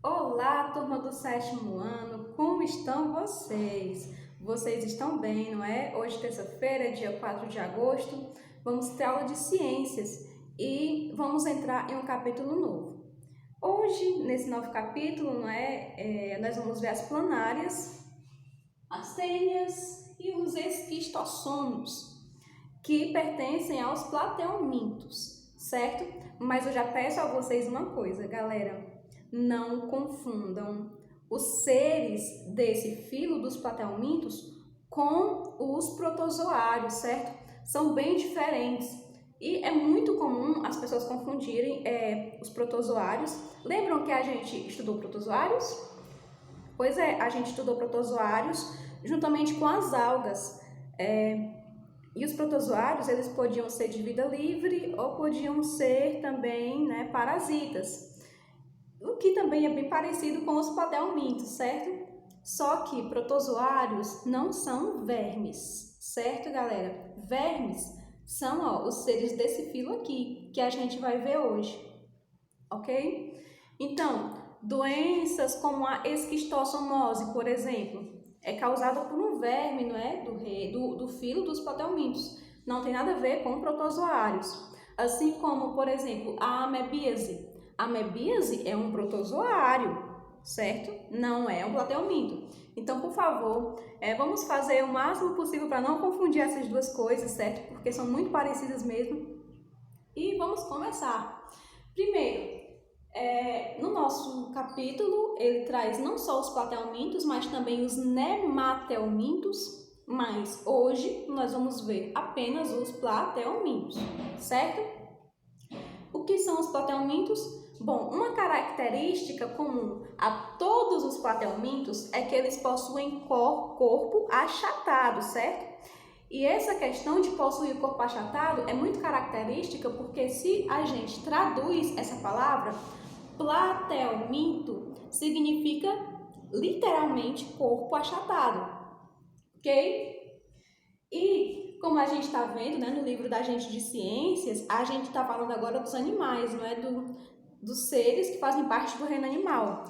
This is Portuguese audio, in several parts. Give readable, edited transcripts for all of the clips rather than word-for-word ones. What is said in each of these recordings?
Olá, turma do sétimo ano, como estão vocês? Vocês estão bem, não é? Hoje, terça-feira, dia 4 de agosto, vamos ter aula de ciências e vamos entrar em um capítulo novo. Hoje, nesse novo capítulo, não é? Nós vamos ver as planárias, as tênias e os esquistossomos, que pertencem aos plateumintos, certo? Mas eu já peço a vocês uma coisa, galera. Não confundam os seres desse filo dos plateumintos com os protozoários, certo? São bem diferentes. E é muito comum as pessoas confundirem os protozoários. Lembram que a gente estudou protozoários? Pois é, a gente estudou protozoários juntamente com as algas. E os protozoários, eles podiam ser de vida livre ou podiam ser também, né, parasitas. O que também é bem parecido com os plateumintos, certo? Só que protozoários não são vermes, certo, galera? Vermes são os seres desse filo aqui, que a gente vai ver hoje, ok? Então, doenças como a esquistossomose, por exemplo, é causada por um verme, não é? Do filo dos plateumintos. Não tem nada a ver com protozoários. Assim como, por exemplo, a amebíase. A amebíase é um protozoário, certo? Não é um plateuminto. Então, por favor, vamos fazer o máximo possível para não confundir essas duas coisas, certo? Porque são muito parecidas mesmo. E vamos começar. Primeiro, no nosso capítulo, ele traz não só os plateumintos, mas também os nemateumintos, mas hoje nós vamos ver apenas os plateumintos, certo? O que são os plateumintos? Bom, uma característica comum a todos os plateumintos é que eles possuem corpo achatado, certo? E essa questão de possuir o corpo achatado é muito característica porque se a gente traduz essa palavra, plateuminto significa literalmente corpo achatado, ok? E como a gente está vendo, né, no livro da gente de ciências, a gente está falando agora dos animais, não é dos seres que fazem parte do reino animal.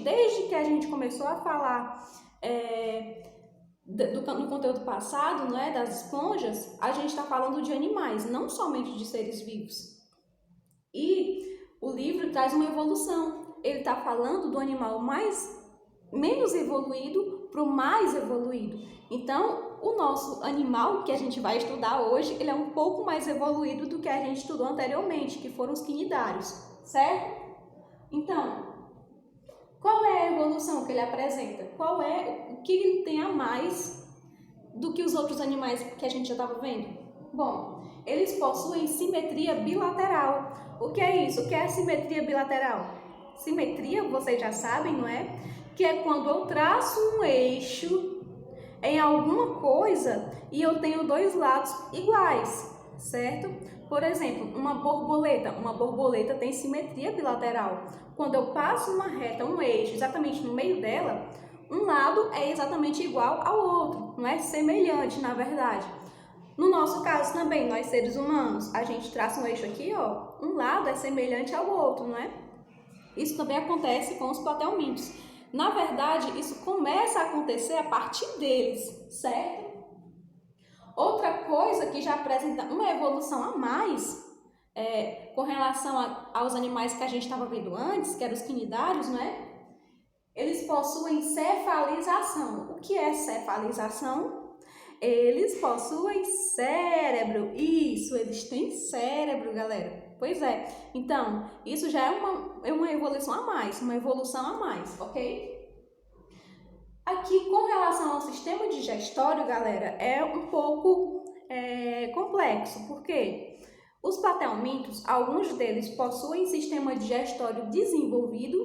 Desde que a gente começou a falar no conteúdo passado, não é, das esponjas, a gente está falando de animais, não somente de seres vivos. E o livro traz uma evolução. Ele está falando do animal menos evoluído para o mais evoluído. Então, o nosso animal que a gente vai estudar hoje, ele é um pouco mais evoluído do que a gente estudou anteriormente, que foram os quinidários, certo? Então, qual é a evolução que ele apresenta? O que ele tem a mais do que os outros animais que a gente já estava vendo? Bom, eles possuem simetria bilateral. O que é isso? O que é simetria bilateral? Simetria, vocês já sabem, não é? Que é quando eu traço um eixo em alguma coisa e eu tenho dois lados iguais, certo? Por exemplo, uma borboleta tem simetria bilateral. Quando eu passo uma reta, um eixo, exatamente no meio dela, um lado é exatamente igual ao outro, não é semelhante, na verdade. No nosso caso também, nós seres humanos, a gente traça um eixo aqui, ó, um lado é semelhante ao outro, não é? Isso também acontece com os plateumintos. Na verdade, isso começa a acontecer a partir deles, certo? Outra coisa que já apresenta uma evolução a mais com relação aos animais que a gente estava vendo antes, que eram os quinidários, não é? Eles possuem cefalização. O que é cefalização? Eles possuem cérebro. Isso, eles têm cérebro, galera. Pois é. Então, isso já é uma evolução a mais, ok? Aqui, com relação ao sistema digestório, galera, é um pouco complexo, porque os plateumintos, alguns deles possuem sistema digestório desenvolvido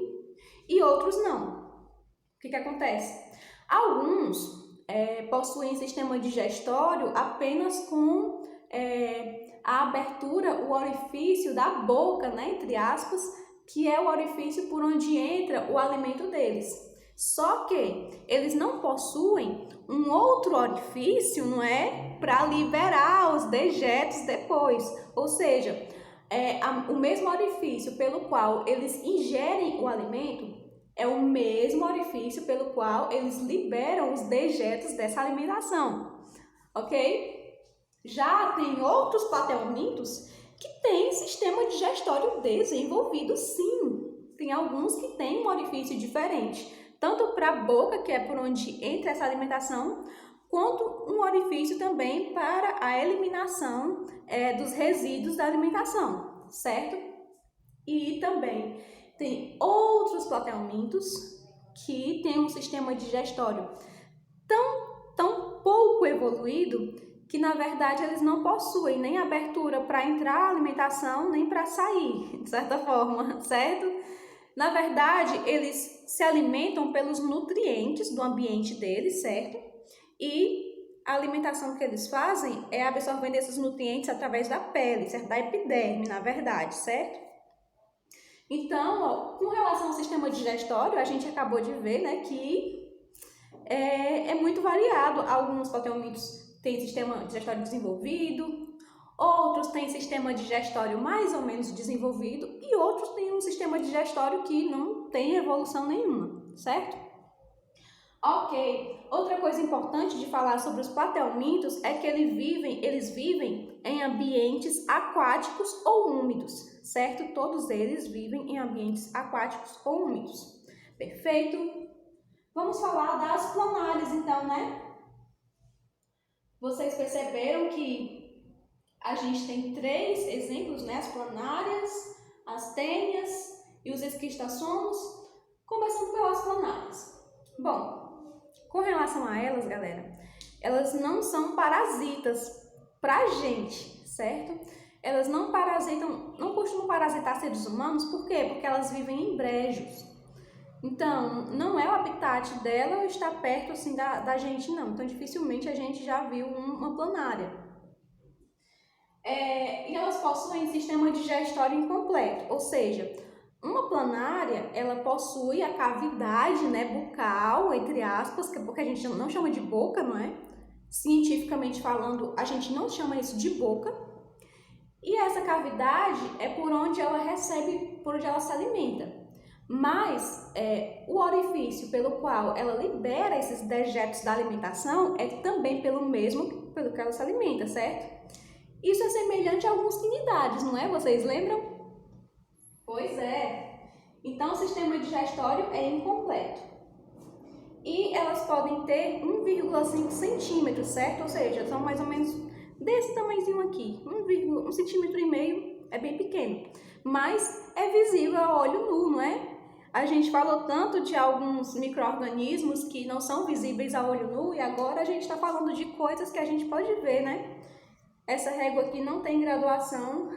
e outros não. O que acontece? Alguns possuem sistema digestório apenas com a abertura, o orifício da boca, né, entre aspas, que é o orifício por onde entra o alimento deles. Só que eles não possuem um outro orifício, não é, para liberar os dejetos depois. Ou seja, o mesmo orifício pelo qual eles ingerem o alimento, É o mesmo orifício pelo qual eles liberam os dejetos dessa alimentação, ok? Já tem outros plateumintos que têm sistema digestório desenvolvido, sim. Tem alguns que têm um orifício diferente, tanto para a boca, que é por onde entra essa alimentação, quanto um orifício também para a eliminação dos resíduos da alimentação, certo? E também tem outros plateumintos que têm um sistema digestório tão pouco evoluído que, na verdade, eles não possuem nem abertura para entrar a alimentação, nem para sair, de certa forma, certo? Na verdade, eles se alimentam pelos nutrientes do ambiente deles, certo? E a alimentação que eles fazem é absorvendo esses nutrientes através da pele, certo? Da epiderme, na verdade, certo? Então, ó, com relação ao sistema digestório, a gente acabou de ver, né, que é muito variado. Alguns plateumintos têm sistema digestório desenvolvido, outros têm sistema digestório mais ou menos desenvolvido e outros têm um sistema digestório que não tem evolução nenhuma, certo? Ok, outra coisa importante de falar sobre os plateumintos é que eles vivem em ambientes aquáticos ou úmidos, certo? Todos eles vivem em ambientes aquáticos ou úmidos. Perfeito? Vamos falar das planárias então, né? Vocês perceberam que a gente tem 3 exemplos, né? As planárias, as tênias e os esquistossomos, começando pelas planárias. Bom, com relação a elas, galera, elas não são parasitas pra gente, certo? Elas não parasitam, não costumam parasitar seres humanos, por quê? Porque elas vivem em brejos. Então, não é o habitat dela estar perto assim da gente, não. Então, dificilmente a gente já viu uma planária. E elas possuem sistema digestório incompleto, ou seja, uma planária, ela possui a cavidade, né, bucal, entre aspas, porque a gente não chama de boca, não é? Cientificamente falando, a gente não chama isso de boca. E essa cavidade é por onde ela recebe, por onde ela se alimenta. Mas o orifício pelo qual ela libera esses dejetos da alimentação é também pelo que ela se alimenta, certo? Isso é semelhante a alguns quinidários, não é? Vocês lembram? Pois é. Então, o sistema digestório é incompleto. E elas podem ter 1,5 centímetros, certo? Ou seja, são mais ou menos desse tamanhozinho aqui. 1,5 centímetro é bem pequeno. Mas é visível a olho nu, não é? A gente falou tanto de alguns micro-organismos que não são visíveis a olho nu e agora a gente está falando de coisas que a gente pode ver, né? Essa régua aqui não tem graduação,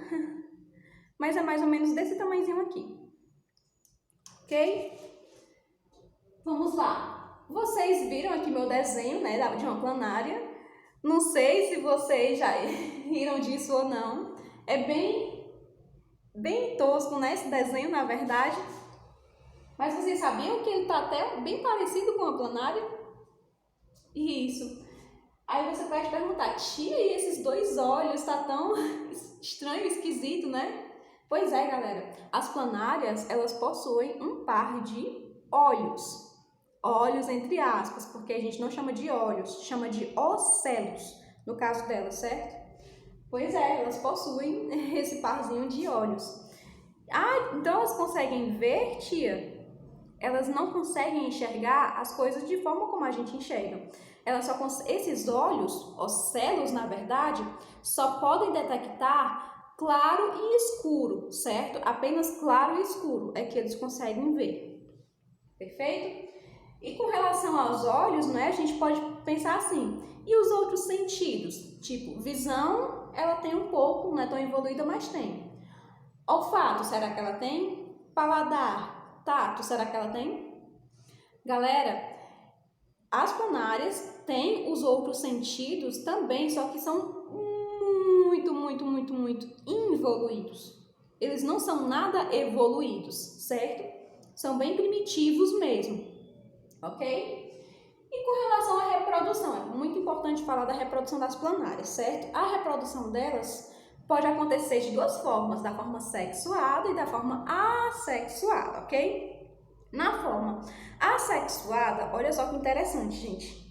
mas é mais ou menos desse tamanhozinho aqui. Ok? Vamos lá. Vocês viram aqui meu desenho, né, de uma planária. Não sei se vocês já riram disso ou não. É bem tosco, né, esse desenho, na verdade. Mas vocês sabiam que ele está até bem parecido com uma planária? Isso. Aí você pode perguntar, tia, e esses 2 olhos, tá tão estranho, esquisito, né? Pois é, galera. As planárias, elas possuem um par de olhos. Olhos entre aspas, porque a gente não chama de olhos, chama de ocelos, no caso delas, certo? Pois é, elas possuem esse parzinho de olhos. Ah, então elas conseguem ver, tia? Elas não conseguem enxergar as coisas de forma como a gente enxerga. Esses olhos, ocelos, na verdade, só podem detectar claro e escuro, certo? Apenas claro e escuro é que eles conseguem ver. Perfeito? E com relação aos olhos, né, a gente pode pensar assim, e os outros sentidos? Tipo, visão, ela tem um pouco, não é tão evoluída, mas tem. Olfato, será que ela tem? Paladar, tato, será que ela tem? Galera, as planárias têm os outros sentidos também, só que são muito involuídos. Eles não são nada evoluídos, certo? São bem primitivos mesmo, ok? E com relação à reprodução, é muito importante falar da reprodução das planárias, certo? A reprodução delas pode acontecer de 2 formas, da forma sexuada e da forma assexuada, ok? Na forma assexuada, olha só que interessante, gente.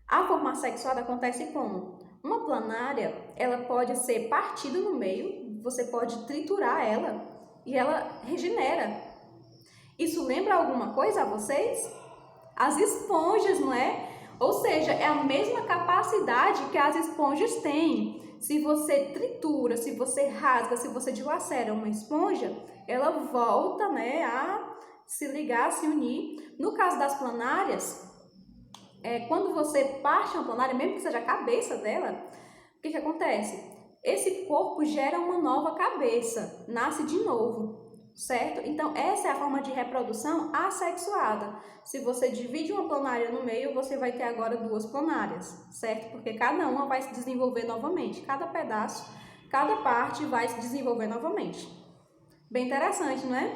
A forma assexuada acontece como? Uma planária, ela pode ser partida no meio, você pode triturar ela e ela regenera. Isso lembra alguma coisa a vocês? As esponjas, não é? Ou seja, é a mesma capacidade que as esponjas têm. Se você tritura, se você rasga, se você dilacera uma esponja, ela volta, né, a se ligar, a se unir. No caso das planárias, quando você parte uma planária, mesmo que seja a cabeça dela, o que acontece? Esse corpo gera uma nova cabeça, nasce de novo. Certo? Então, essa é a forma de reprodução assexuada. Se você divide uma planária no meio, você vai ter agora duas planárias, certo? Porque cada uma vai se desenvolver novamente. Cada pedaço, cada parte vai se desenvolver novamente. Bem interessante, não é?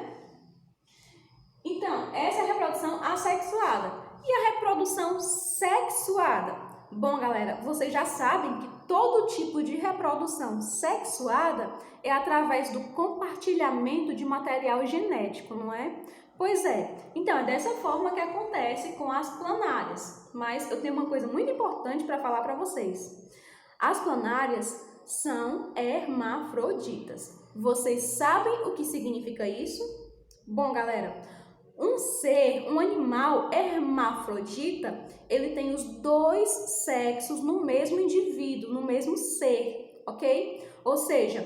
Então, essa é a reprodução assexuada. E a reprodução sexuada? Bom, galera, vocês já sabem que todo tipo de reprodução sexuada é através do compartilhamento de material genético, não é? Pois é. Então, é dessa forma que acontece com as planárias. Mas eu tenho uma coisa muito importante para falar para vocês. As planárias são hermafroditas. Vocês sabem o que significa isso? Bom, galera, um animal hermafrodita, ele tem os dois sexos no mesmo indivíduo, no mesmo ser, ok? Ou seja,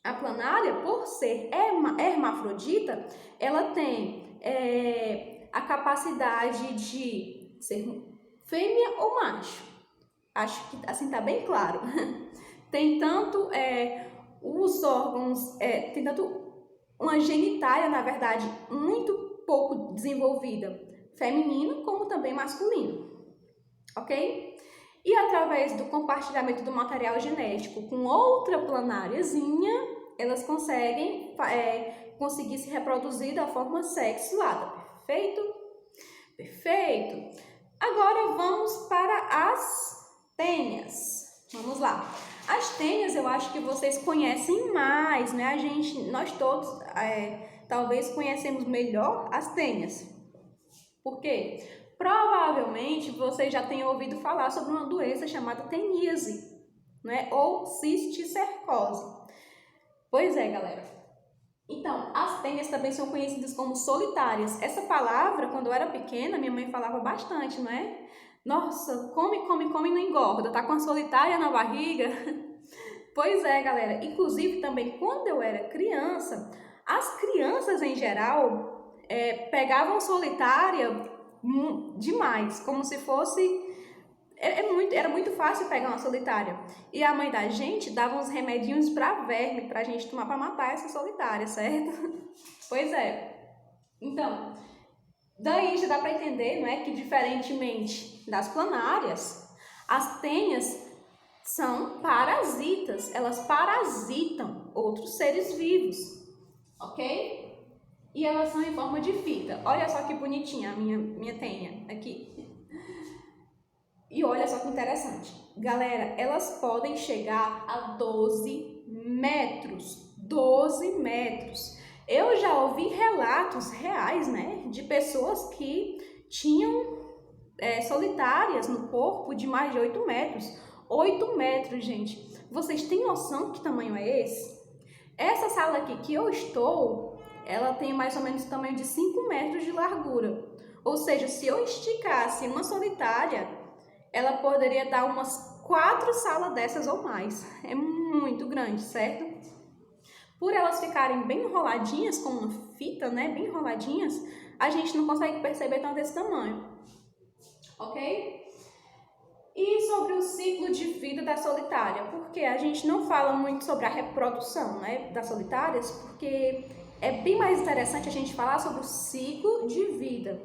a planária, por ser hermafrodita, ela tem a capacidade de ser fêmea ou macho. Acho que assim tá bem claro. Tem tanto os órgãos, tem tanto uma genitália, na verdade, muito pouco desenvolvida, feminino como também masculino, ok? E através do compartilhamento do material genético com outra planáriazinha, elas conseguem conseguir se reproduzir da forma sexuada, perfeito? Perfeito! Agora vamos para as tênias. Vamos lá. As tênias eu acho que vocês conhecem mais, né? Nós todos talvez conhecemos melhor as tênias. Por quê? Provavelmente vocês já tenham ouvido falar sobre uma doença chamada teníase, né? Ou cisticercose. Pois é, galera. Então, as tênias também são conhecidas como solitárias. Essa palavra, quando eu era pequena, minha mãe falava bastante, não é? Nossa, come, come, come e não engorda. Tá com a solitária na barriga? Pois é, galera. Inclusive, também, quando eu era criança, as crianças, em geral, pegavam solitária demais, como se fosse... Era muito fácil pegar uma solitária. E a mãe da gente dava uns remedinhos para verme, pra gente tomar para matar essa solitária, certo? Pois é. Então, daí já dá para entender, não é, que diferentemente das planárias, as tênias são parasitas. Elas parasitam outros seres vivos, ok? E elas são em forma de fita. Olha só que bonitinha a minha tênia aqui. E olha só que interessante. Galera, elas podem chegar a 12 metros. 12 metros. Eu já ouvi relatos reais, né? De pessoas que tinham solitárias no corpo de mais de 8 metros. 8 metros, gente. Vocês têm noção que tamanho é esse? Essa sala aqui que eu estou, ela tem mais ou menos o tamanho de 5 metros de largura. Ou seja, se eu esticasse uma solitária, ela poderia dar umas 4 salas dessas ou mais. É muito grande, certo? Por elas ficarem bem enroladinhas, com uma fita, né? Bem enroladinhas, a gente não consegue perceber tanto esse tamanho. Ok? E sobre o ciclo de vida da solitária? Porque a gente não fala muito sobre a reprodução, né, das solitárias, porque é bem mais interessante a gente falar sobre o ciclo de vida.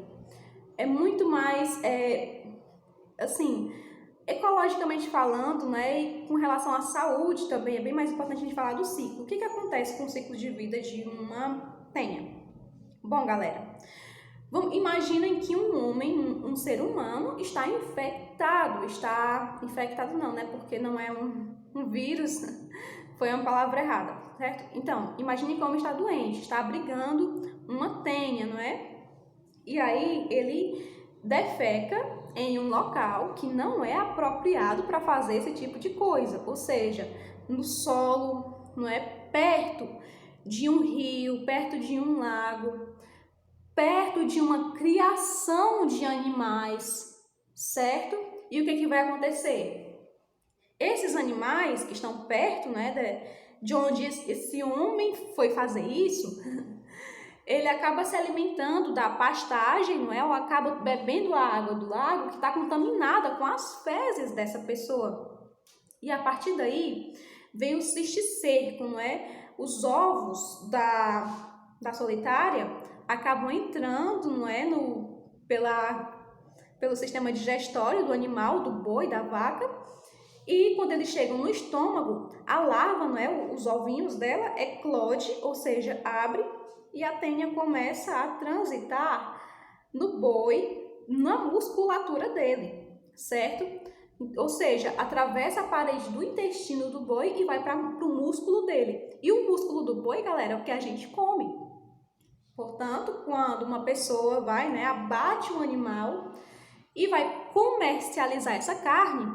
É muito mais... assim, ecologicamente falando, né, e com relação à saúde também, é bem mais importante a gente falar do ciclo. O que acontece com o ciclo de vida de uma tênia? Bom, galera, imaginem que um homem, um ser humano, está infectado não, né, porque não é um vírus, foi uma palavra errada, certo? Então, imagine que o homem está doente, está abrigando uma tênia, não é? E aí ele defeca em um local que não é apropriado para fazer esse tipo de coisa, ou seja, no solo, não é perto de um rio, perto de um lago, perto de uma criação de animais, certo? E o que vai acontecer? Esses animais que estão perto, né, de onde esse homem foi fazer isso, ele acaba se alimentando da pastagem, não é? Ou acaba bebendo a água do lago que está contaminada com as fezes dessa pessoa. E a partir daí vem o cisticerco, não é? Os ovos da solitária acabam entrando, não é? Pelo sistema digestório do animal, do boi, da vaca. E quando eles chegam no estômago, a larva, não é? Os ovinhos dela eclode, ou seja, abre, e a tênia começa a transitar no boi, na musculatura dele, certo? Ou seja, atravessa a parede do intestino do boi e vai para o músculo dele. E o músculo do boi, galera, é o que a gente come. Portanto, quando uma pessoa vai, né, abate um animal e vai comercializar essa carne,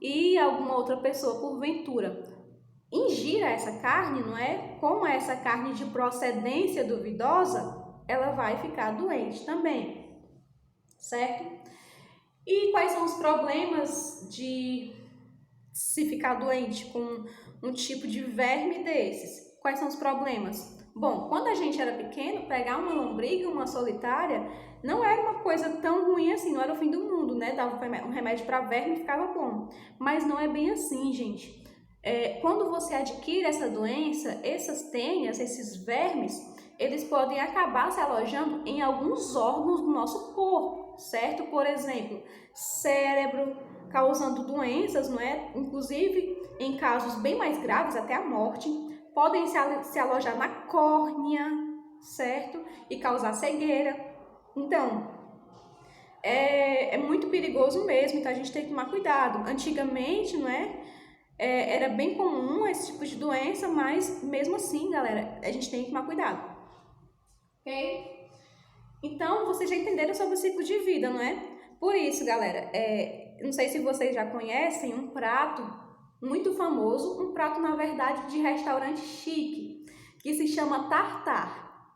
e alguma outra pessoa, porventura, ingira essa carne, não é? Como essa carne de procedência duvidosa, ela vai ficar doente também, certo? E quais são os problemas de se ficar doente com um tipo de verme desses? Quais são os problemas? Bom, quando a gente era pequeno, pegar uma lombriga, uma solitária, não era uma coisa tão ruim assim, não era o fim do mundo, né? Dava um remédio para verme e ficava bom. Mas não é bem assim, gente. Quando você adquire essa doença, essas tênias, esses vermes, eles podem acabar se alojando em alguns órgãos do nosso corpo, certo? Por exemplo, cérebro, causando doenças, não é? Inclusive, em casos bem mais graves, até a morte. Podem se alojar na córnea, certo? E causar cegueira. Então, é muito perigoso mesmo, então a gente tem que tomar cuidado. Antigamente, não é? Era bem comum esse tipo de doença, mas mesmo assim, galera, a gente tem que tomar cuidado. Ok? Então, vocês já entenderam sobre o ciclo de vida, não é? Por isso, galera, não sei se vocês já conhecem um prato muito famoso, um prato, na verdade, de restaurante chique, que se chama tartar.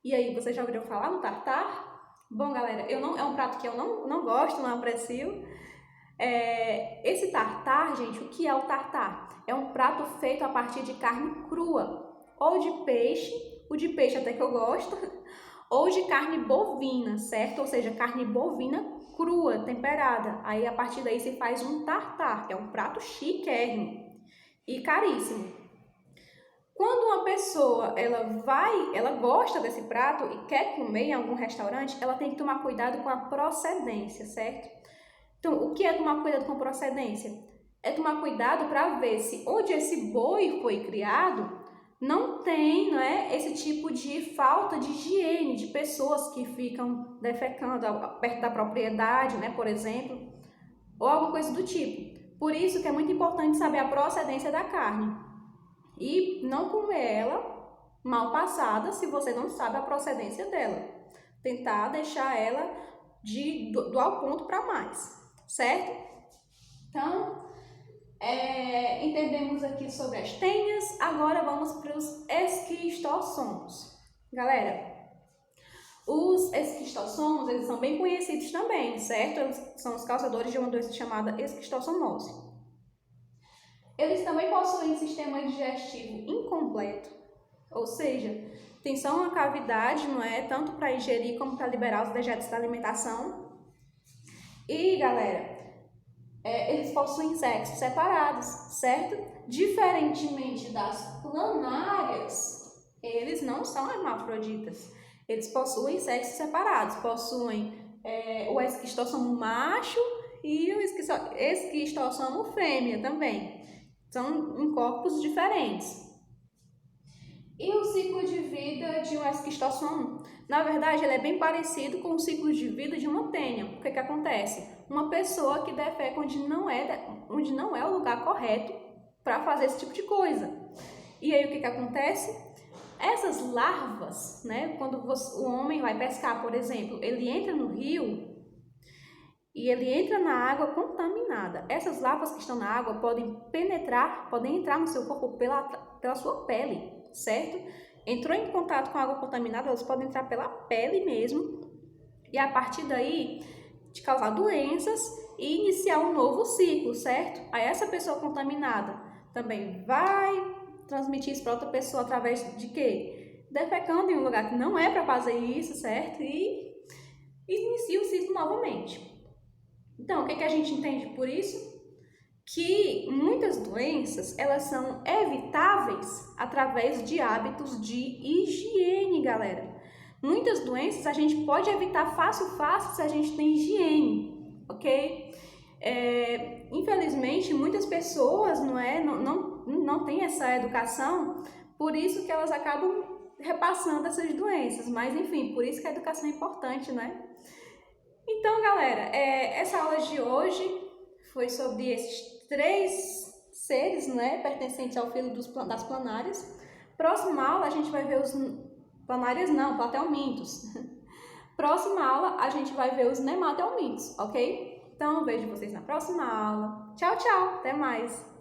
E aí, vocês já ouviram falar no tartar? Bom, galera, é um prato que eu não gosto, não aprecio. Esse tartar, gente, o que é o tartar? É um prato feito a partir de carne crua, ou de peixe, o de peixe até que eu gosto, ou de carne bovina, certo? Ou seja, carne bovina crua, temperada. Aí, a partir daí, se faz um tartar, que é um prato chiquérrimo e caríssimo. Quando uma pessoa ela gosta desse prato e quer comer em algum restaurante, ela tem que tomar cuidado com a procedência, certo? Então, o que é tomar cuidado com a procedência? É tomar cuidado para ver se onde esse boi foi criado não tem, não é, esse tipo de falta de higiene de pessoas que ficam defecando perto da propriedade, né, por exemplo, ou alguma coisa do tipo. Por isso que é muito importante saber a procedência da carne e não comer ela mal passada se você não sabe a procedência dela. Tentar deixar ela do ao ponto para mais, certo? Então, entendemos aqui sobre as tênias, agora vamos para os esquistossomos. Galera, os esquistossomos, eles são bem conhecidos também, certo? Eles são os causadores de uma doença chamada esquistossomose. Eles também possuem sistema digestivo incompleto, ou seja, tem só uma cavidade, não é? Tanto para ingerir como para liberar os dejetos da alimentação. E, galera, eles possuem sexos separados, certo? Diferentemente das planárias, eles não são hermafroditas. Eles possuem sexos separados, possuem o esquistossomo macho e o esquistossomo fêmea também. São em corpos diferentes. E o ciclo de vida de um esquistossomo? Na verdade, ele é bem parecido com o ciclo de vida de uma tênia. O que acontece? Uma pessoa que defeca onde não é o lugar correto para fazer esse tipo de coisa. E aí, o que acontece? Essas larvas, né, quando o homem vai pescar, por exemplo, ele entra no rio e ele entra na água contaminada. Essas larvas que estão na água podem penetrar, podem entrar no seu corpo pela sua pele, certo? Entrou em contato com a água contaminada, elas podem entrar pela pele mesmo e a partir daí te causar doenças e iniciar um novo ciclo, certo? Aí essa pessoa contaminada também vai transmitir isso para outra pessoa através de quê? Defecando em um lugar que não é para fazer isso, certo? E inicia o ciclo novamente. Então, o que a gente entende por isso? Que muitas doenças, elas são evitáveis através de hábitos de higiene, galera. Muitas doenças a gente pode evitar fácil se a gente tem higiene, ok? Infelizmente, muitas pessoas não têm essa educação, por isso que elas acabam repassando essas doenças. Mas, enfim, por isso que a educação é importante, né? Então, galera, essa aula de hoje foi sobre esses 3 seres, né, pertencentes ao filo das planárias. Próxima aula a gente vai ver os planárias não, platelmintos. Próxima aula a gente vai ver os nematelmintos, ok? Então, vejo vocês na próxima aula. Tchau, tchau, até mais!